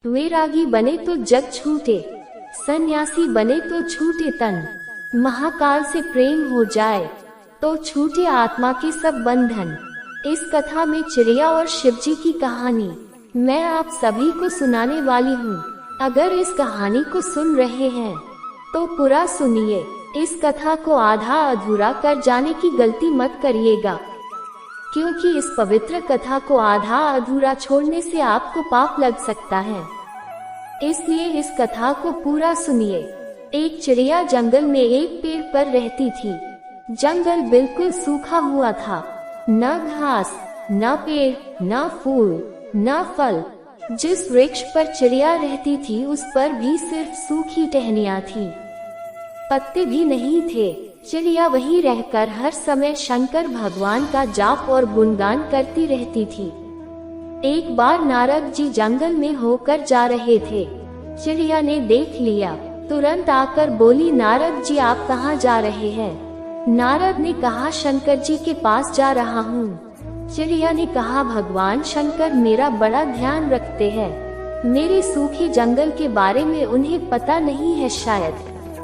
वैरागी बने तो जग छूटे, सन्यासी बने तो छूटे तन, महाकाल से प्रेम हो जाए तो छूटे आत्मा के सब बंधन। इस कथा में चिड़िया और शिवजी की कहानी मैं आप सभी को सुनाने वाली हूँ। अगर इस कहानी को सुन रहे हैं तो पूरा सुनिए। इस कथा को आधा अधूरा कर जाने की गलती मत करिएगा, क्योंकि इस पवित्र कथा को आधा अधूरा छोड़ने से आपको पाप लग सकता है। इसलिए इस कथा को पूरा सुनिए। एक चिड़िया जंगल में एक पेड़ पर रहती थी। जंगल बिल्कुल सूखा हुआ था, न घास, न पेड़, न फूल, न फल। जिस वृक्ष पर चिड़िया रहती थी उस पर भी सिर्फ सूखी टहनियाँ थी, पत्ते भी नहीं थे। चिड़िया वहीं रहकर हर समय शंकर भगवान का जाप और गुणगान करती रहती थी। एक बार नारद जी जंगल में होकर जा रहे थे। चिड़िया ने देख लिया, तुरंत आकर बोली, नारद जी आप कहाँ जा रहे हैं? नारद ने कहा, शंकर जी के पास जा रहा हूँ। चिड़िया ने कहा, भगवान शंकर मेरा बड़ा ध्यान रखते हैं, मेरे सूखे जंगल के बारे में उन्हें पता नहीं है शायद,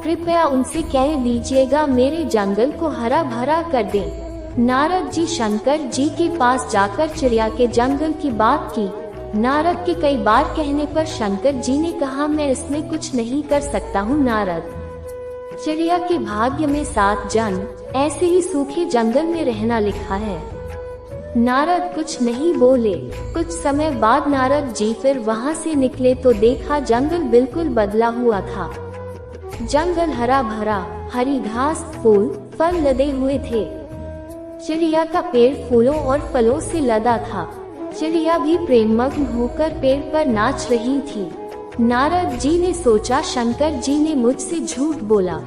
कृपया उनसे कह दीजिएगा मेरे जंगल को हरा भरा कर दें। नारद जी शंकर जी के पास जाकर चिड़िया के जंगल की बात की। नारद के कई बार कहने पर शंकर जी ने कहा, मैं इसमें कुछ नहीं कर सकता हूँ नारद। चिड़िया के भाग्य में 7 जन्म ऐसे ही सूखे जंगल में रहना लिखा है। नारद कुछ नहीं बोले। कुछ समय बाद नारद जी फिर वहाँ से निकले तो देखा जंगल बिल्कुल बदला हुआ था। जंगल हरा भरा, हरी घास, फूल, फल लदे हुए थे। चिड़िया का पेड़ फूलों और फलों से लदा था। चिड़िया भी प्रेममग्न होकर पेड़ पर नाच रही थी। नारद जी ने सोचा, शंकर जी ने मुझसे झूठ बोला।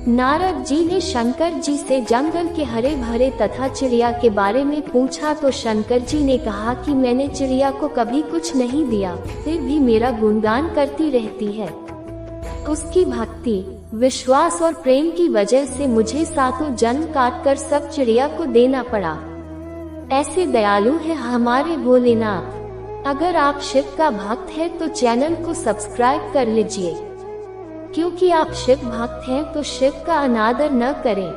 नारद जी ने शंकर जी से जंगल के हरे भरे तथा चिड़िया के बारे में पूछा तो शंकर जी ने कहा कि मैंने चिड़िया को कभी कुछ नहीं दिया, फिर भी मेरा गुणगान करती रहती है। उसकी भक्ति, विश्वास और प्रेम की वजह से मुझे 7 जन्म काटकर सब चिड़िया को देना पड़ा। ऐसे दयालु है हमारे भोलेनाथ। अगर आप शिव का भक्त हैं तो चैनल को सब्सक्राइब कर लीजिए, क्योंकि आप शिव भक्त हैं तो शिव का अनादर न करें।